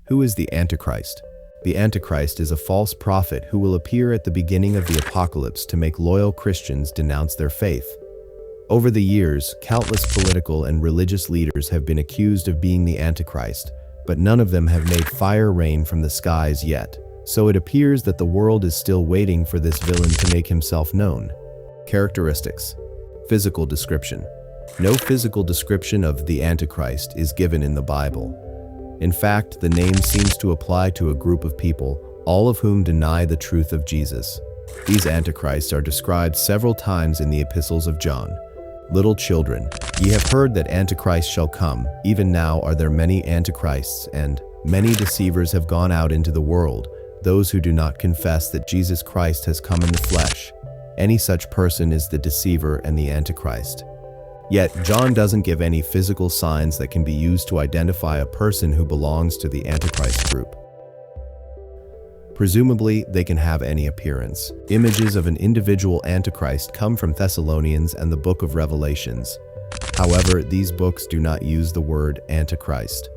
Who is the Antichrist? The Antichrist is a false prophet who will appear at the beginning of the apocalypse to make loyal Christians denounce their faith. Over the years, countless political and religious leaders have been accused of being the Antichrist, but none of them have made fire rain from the skies yet. So it appears that the world is still waiting for this villain to make himself known. Characteristics. Physical description. No physical description of the Antichrist is given in the Bible. In fact, the name seems to apply to a group of people, all of whom deny the truth of Jesus. These Antichrists are described several times in the epistles of John. Little children, ye have heard that Antichrist shall come, even now are there many Antichrists, and many deceivers have gone out into the world, those who do not confess that Jesus Christ has come in the flesh. Any such person is the deceiver and the Antichrist. Yet, John doesn't give any physical signs that can be used to identify a person who belongs to the Antichrist group. Presumably, they can have any appearance. Images of an individual Antichrist come from Thessalonians and the book of Revelations. However, these books do not use the word Antichrist.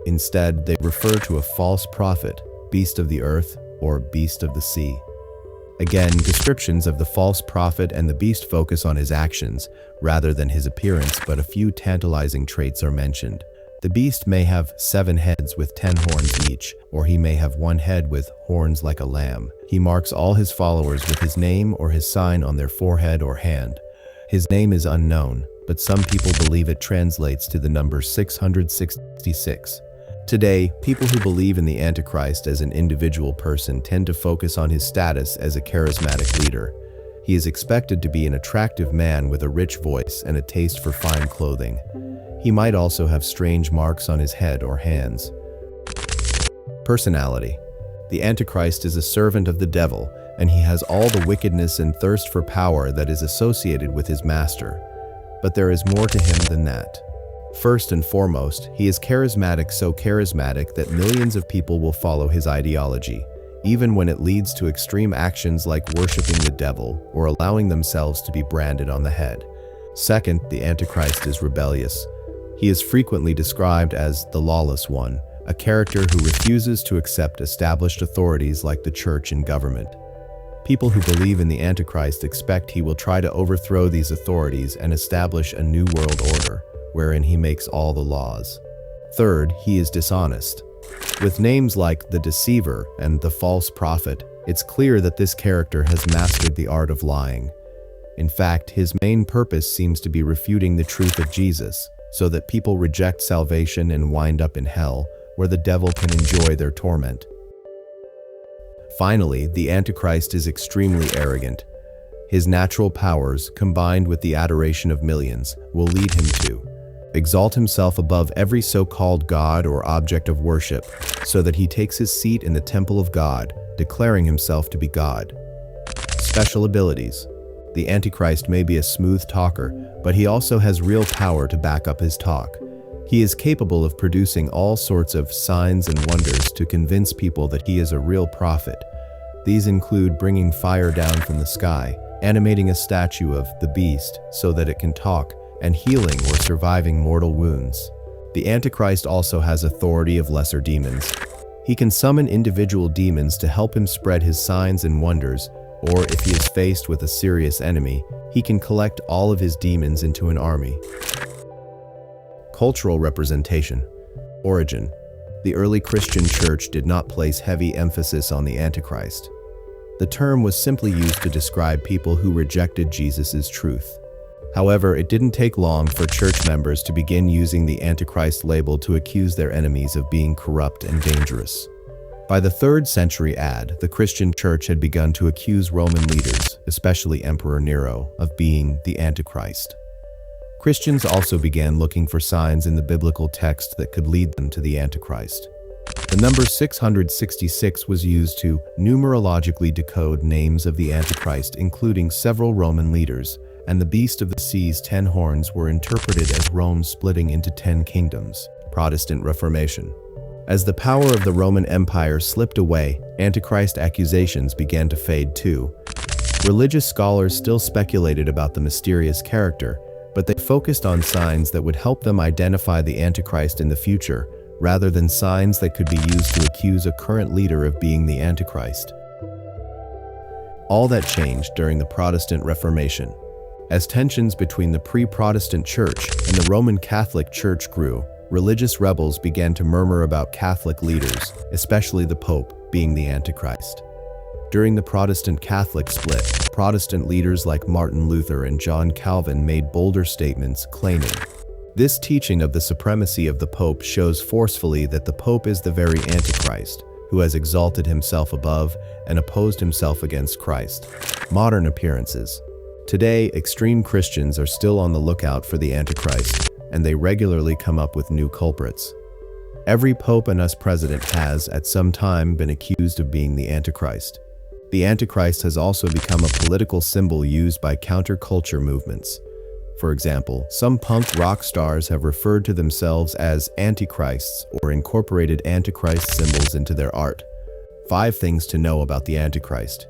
Instead, they refer to a false prophet, beast of the earth, or beast of the sea. Again, descriptions of the false prophet and the beast focus on his actions, rather than his appearance, but a few tantalizing traits are mentioned. The beast may have 7 heads with 10 horns each, or he may have 1 head with horns like a lamb. He marks all his followers with his name or his sign on their forehead or hand. His name is unknown, but some people believe it translates to the number 666. Today, people who believe in the Antichrist as an individual person tend to focus on his status as a charismatic leader. He is expected to be an attractive man with a rich voice and a taste for fine clothing. He might also have strange marks on his head or hands. Personality. The Antichrist is a servant of the devil, and he has all the wickedness and thirst for power that is associated with his master. But there is more to him than that. First and foremost, he is charismatic, so charismatic that millions of people will follow his ideology, even when it leads to extreme actions like worshiping the devil or allowing themselves to be branded on the head. Second, the Antichrist is rebellious. He is frequently described as the lawless one, a character who refuses to accept established authorities like the church and government. People who believe in the Antichrist expect he will try to overthrow these authorities and establish a new world order, wherein he makes all the laws. Third, he is dishonest. With names like the deceiver and the false prophet, it's clear that this character has mastered the art of lying. In fact, his main purpose seems to be refuting the truth of Jesus, so that people reject salvation and wind up in hell, where the devil can enjoy their torment. Finally, the Antichrist is extremely arrogant. His natural powers, combined with the adoration of millions, will lead him to exalt himself above every so-called God or object of worship, so that he takes his seat in the temple of God, declaring himself to be God. Special abilities. The Antichrist may be a smooth talker, but he also has real power to back up his talk. He is capable of producing all sorts of signs and wonders to convince people that he is a real prophet. These include bringing fire down from the sky, animating a statue of the beast so that it can talk, and healing or surviving mortal wounds. The Antichrist also has authority of lesser demons. He can summon individual demons to help him spread his signs and wonders, or if he is faced with a serious enemy, he can collect all of his demons into an army. Cultural representation. Origin. The early Christian church did not place heavy emphasis on the Antichrist. The term was simply used to describe people who rejected Jesus' truth. However, it didn't take long for church members to begin using the Antichrist label to accuse their enemies of being corrupt and dangerous. By the 3rd century AD, the Christian church had begun to accuse Roman leaders, especially Emperor Nero, of being the Antichrist. Christians also began looking for signs in the biblical text that could lead them to the Antichrist. The number 666 was used to numerologically decode names of the Antichrist, including several Roman leaders, and the beast of the sea's 10 horns were interpreted as Rome splitting into 10 kingdoms. Protestant Reformation. As the power of the Roman Empire slipped away, Antichrist accusations began to fade too. Religious scholars still speculated about the mysterious character, but they focused on signs that would help them identify the Antichrist in the future, rather than signs that could be used to accuse a current leader of being the Antichrist. All that changed during the Protestant Reformation. As tensions between the pre-Protestant Church and the Roman Catholic Church grew, religious rebels began to murmur about Catholic leaders, especially the Pope, being the Antichrist. During the Protestant-Catholic split, Protestant leaders like Martin Luther and John Calvin made bolder statements claiming, "This teaching of the supremacy of the Pope shows forcefully that the Pope is the very Antichrist, who has exalted himself above and opposed himself against Christ." Modern appearances. Today, extreme Christians are still on the lookout for the Antichrist, and they regularly come up with new culprits. Every pope and us president has, at some time, been accused of being the Antichrist. The Antichrist has also become a political symbol used by counterculture movements. For example, some punk rock stars have referred to themselves as Antichrists or incorporated Antichrist symbols into their art. 5 things to know about the Antichrist.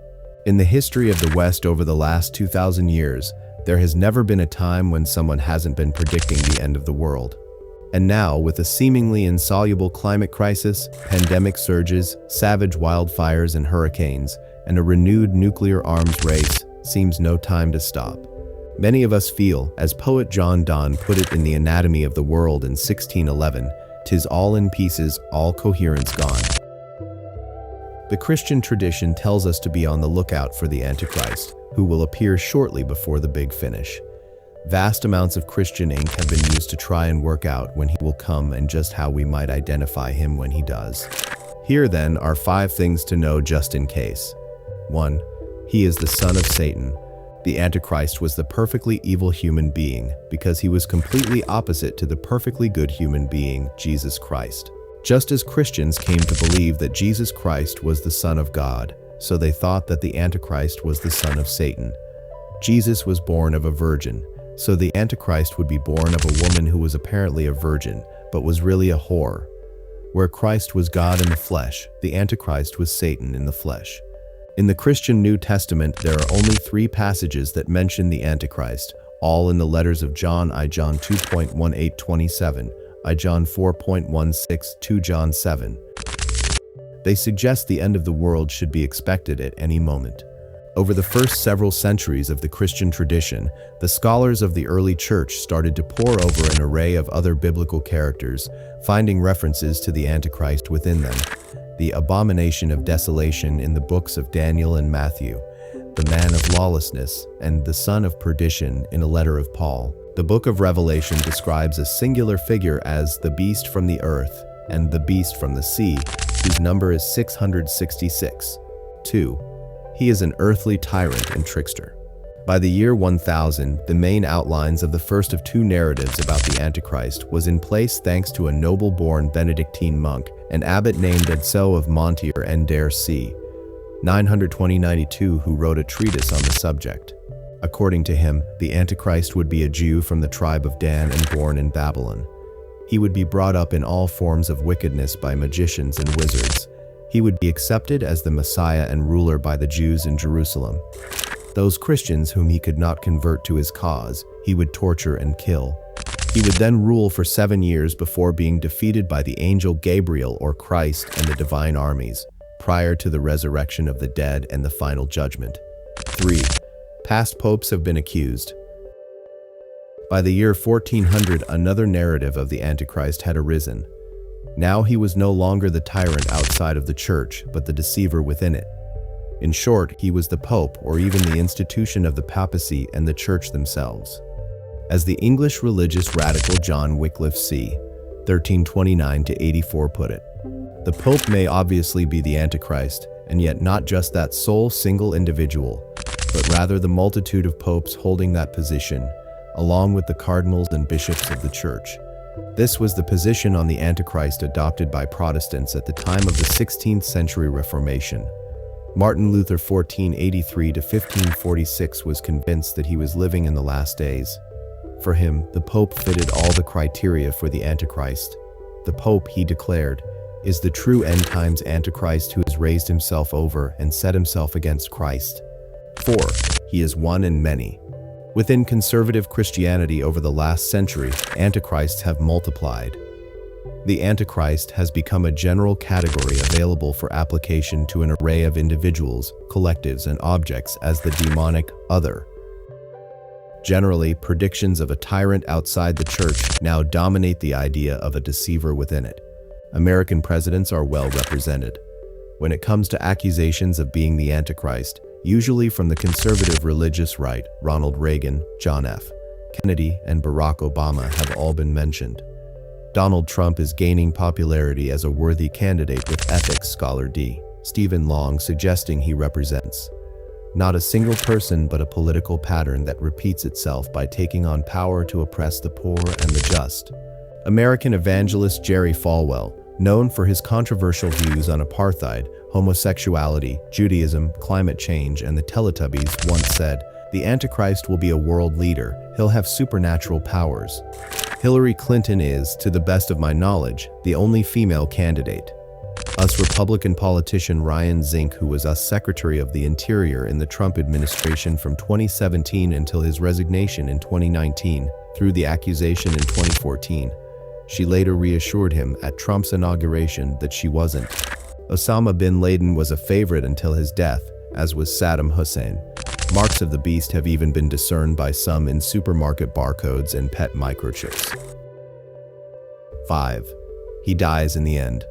In the history of the West over the last 2,000 years, there has never been a time when someone hasn't been predicting the end of the world. And now, with a seemingly insoluble climate crisis, pandemic surges, savage wildfires and hurricanes, and a renewed nuclear arms race, seems no time to stop. Many of us feel, as poet John Donne put it in The Anatomy of the World in 1611, "'Tis all in pieces, all coherence gone." The Christian tradition tells us to be on the lookout for the Antichrist, who will appear shortly before the big finish. Vast amounts of Christian ink have been used to try and work out when he will come and just how we might identify him when he does. Here then are 5 things to know just in case. 1. He is the son of Satan. The Antichrist was the perfectly evil human being because he was completely opposite to the perfectly good human being, Jesus Christ. Just as Christians came to believe that Jesus Christ was the Son of God, so they thought that the Antichrist was the son of Satan. Jesus was born of a virgin, so the Antichrist would be born of a woman who was apparently a virgin, but was really a whore. Where Christ was God in the flesh, the Antichrist was Satan in the flesh. In the Christian New Testament, there are only 3 passages that mention the Antichrist, all in the letters of John: I John 2.18-27, I John 4.16, 2 John 7. They suggest the end of the world should be expected at any moment. Over the first several centuries of the Christian tradition, the scholars of the early church started to pore over an array of other biblical characters, finding references to the Antichrist within them. The abomination of desolation in the books of Daniel and Matthew, the man of lawlessness, and the son of perdition in a letter of Paul. The book of Revelation describes a singular figure as the beast from the earth and the beast from the sea, whose number is 666. 2. He is an earthly tyrant and trickster. By the year 1000, the main outlines of the first of 2 narratives about the Antichrist was in place thanks to a noble-born Benedictine monk, an abbot named Edso of Montier and Der C. 920-92, who wrote a treatise on the subject. According to him, the Antichrist would be a Jew from the tribe of Dan and born in Babylon. He would be brought up in all forms of wickedness by magicians and wizards. He would be accepted as the Messiah and ruler by the Jews in Jerusalem. Those Christians whom he could not convert to his cause, he would torture and kill. He would then rule for 7 years before being defeated by the angel Gabriel or Christ and the divine armies, prior to the resurrection of the dead and the final judgment. 3. Past popes have been accused. By the year 1400, another narrative of the Antichrist had arisen. Now he was no longer the tyrant outside of the church, but the deceiver within it. In short, he was the Pope, or even the institution of the Papacy and the Church themselves. As the English religious radical John Wycliffe c. 1329-84 put it, the Pope may obviously be the Antichrist, and yet not just that sole single individual, but rather the multitude of popes holding that position, along with the cardinals and bishops of the Church. This was the position on the Antichrist adopted by Protestants at the time of the 16th century Reformation. Martin Luther 1483-1546 was convinced that he was living in the last days. For him, the Pope fitted all the criteria for the Antichrist. The Pope, he declared, is the true end times Antichrist who has raised himself over and set himself against Christ. 4. He is one in many. Within conservative Christianity over the last century, Antichrists have multiplied. The Antichrist has become a general category available for application to an array of individuals, collectives, and objects as the demonic other. Generally, predictions of a tyrant outside the church now dominate the idea of a deceiver within it. American presidents are well represented. When it comes to accusations of being the Antichrist, usually from the conservative religious right, Ronald Reagan, John F. Kennedy, and Barack Obama have all been mentioned. Donald Trump is gaining popularity as a worthy candidate, with ethics scholar D. Stephen Long suggesting he represents not a single person but a political pattern that repeats itself by taking on power to oppress the poor and the just. American evangelist Jerry Falwell, known for his controversial views on apartheid, homosexuality, Judaism, climate change, and the Teletubbies, once said, "The Antichrist will be a world leader. He'll have supernatural powers." Hillary Clinton is, to the best of my knowledge, the only female candidate. US Republican politician Ryan Zink, who was US Secretary of the Interior in the Trump administration from 2017 until his resignation in 2019, threw the accusation in 2014. She later reassured him at Trump's inauguration that she wasn't. Osama bin Laden was a favorite until his death, as was Saddam Hussein. Marks of the beast have even been discerned by some in supermarket barcodes and pet microchips. 5. He dies in the end.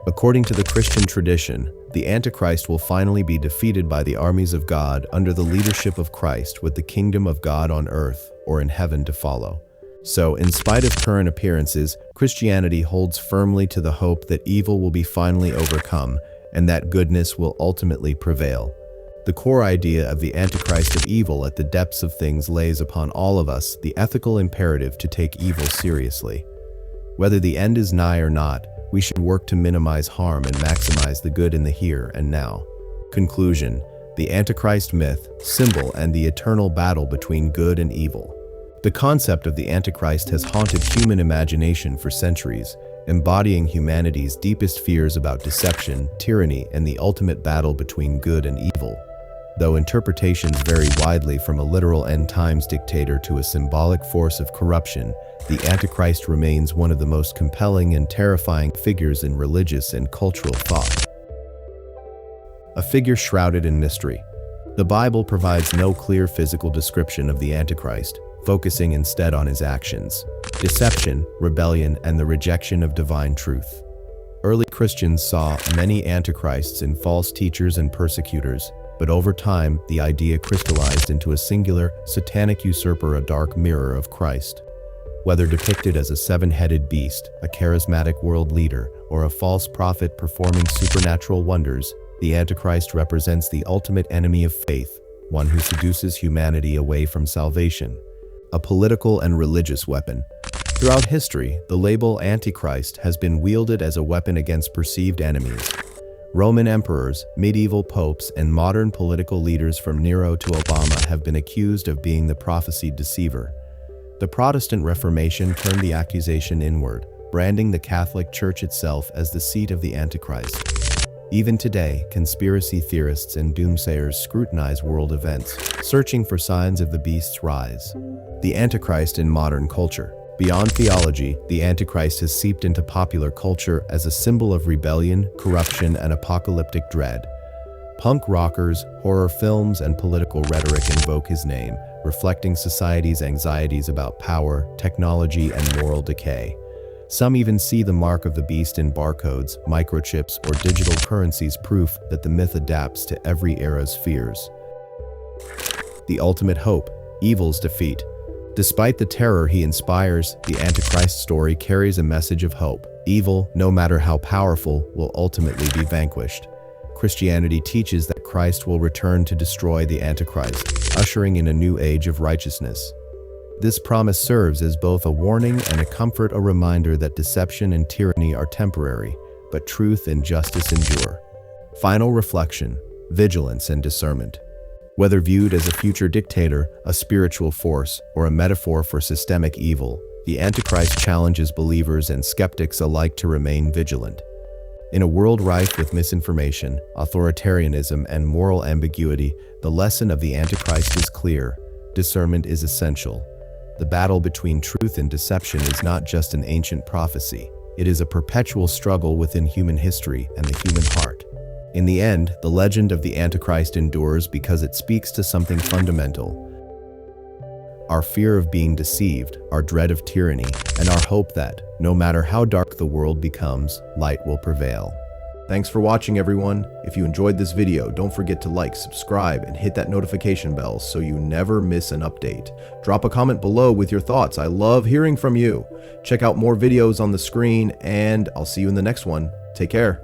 According to the Christian tradition, the Antichrist will finally be defeated by the armies of God under the leadership of Christ, with the kingdom of God on earth or in heaven to follow. So, in spite of current appearances, Christianity holds firmly to the hope that evil will be finally overcome and that goodness will ultimately prevail. The core idea of the Antichrist of evil at the depths of things lays upon all of us the ethical imperative to take evil seriously. Whether the end is nigh or not, we should work to minimize harm and maximize the good in the here and now. Conclusion: the Antichrist myth, symbol, and the eternal battle between good and evil. The concept of the Antichrist has haunted human imagination for centuries, embodying humanity's deepest fears about deception, tyranny, and the ultimate battle between good and evil. Though interpretations vary widely from a literal end-times dictator to a symbolic force of corruption, the Antichrist remains one of the most compelling and terrifying figures in religious and cultural thought. A figure shrouded in mystery. The Bible provides no clear physical description of the Antichrist, focusing instead on his actions: deception, rebellion, and the rejection of divine truth. Early Christians saw many antichrists in false teachers and persecutors, but over time, the idea crystallized into a singular, satanic usurper, a dark mirror of Christ. Whether depicted as a seven-headed beast, a charismatic world leader, or a false prophet performing supernatural wonders, the Antichrist represents the ultimate enemy of faith, one who seduces humanity away from salvation. A political and religious weapon. Throughout history, the label Antichrist has been wielded as a weapon against perceived enemies. Roman emperors, medieval popes, and modern political leaders from Nero to Obama have been accused of being the prophesied deceiver. The Protestant Reformation turned the accusation inward, branding the Catholic Church itself as the seat of the Antichrist. Even today, conspiracy theorists and doomsayers scrutinize world events, searching for signs of the beast's rise. The Antichrist in modern culture. Beyond theology, the Antichrist has seeped into popular culture as a symbol of rebellion, corruption, and apocalyptic dread. Punk rockers, horror films, and political rhetoric invoke his name, reflecting society's anxieties about power, technology, and moral decay. Some even see the mark of the beast in barcodes, microchips, or digital currencies, proof that the myth adapts to every era's fears. The ultimate hope: evil's defeat. Despite the terror he inspires, the Antichrist story carries a message of hope. Evil, no matter how powerful, will ultimately be vanquished. Christianity teaches that Christ will return to destroy the Antichrist, ushering in a new age of righteousness. This promise serves as both a warning and a comfort, a reminder that deception and tyranny are temporary, but truth and justice endure. Final reflection: vigilance and discernment. Whether viewed as a future dictator, a spiritual force, or a metaphor for systemic evil, the Antichrist challenges believers and skeptics alike to remain vigilant. In a world rife with misinformation, authoritarianism, and moral ambiguity, the lesson of the Antichrist is clear: discernment is essential. The battle between truth and deception is not just an ancient prophecy, It is a perpetual struggle within human history and the human heart. In the end, the legend of the Antichrist endures because it speaks to something fundamental: our fear of being deceived, our dread of tyranny, and our hope that, no matter how dark the world becomes, light will prevail. Thanks for watching, everyone. If you enjoyed this video, don't forget to like, subscribe, and hit that notification bell so you never miss an update. Drop a comment below with your thoughts. I love hearing from you. Check out more videos on the screen, and I'll see you in the next one. Take care.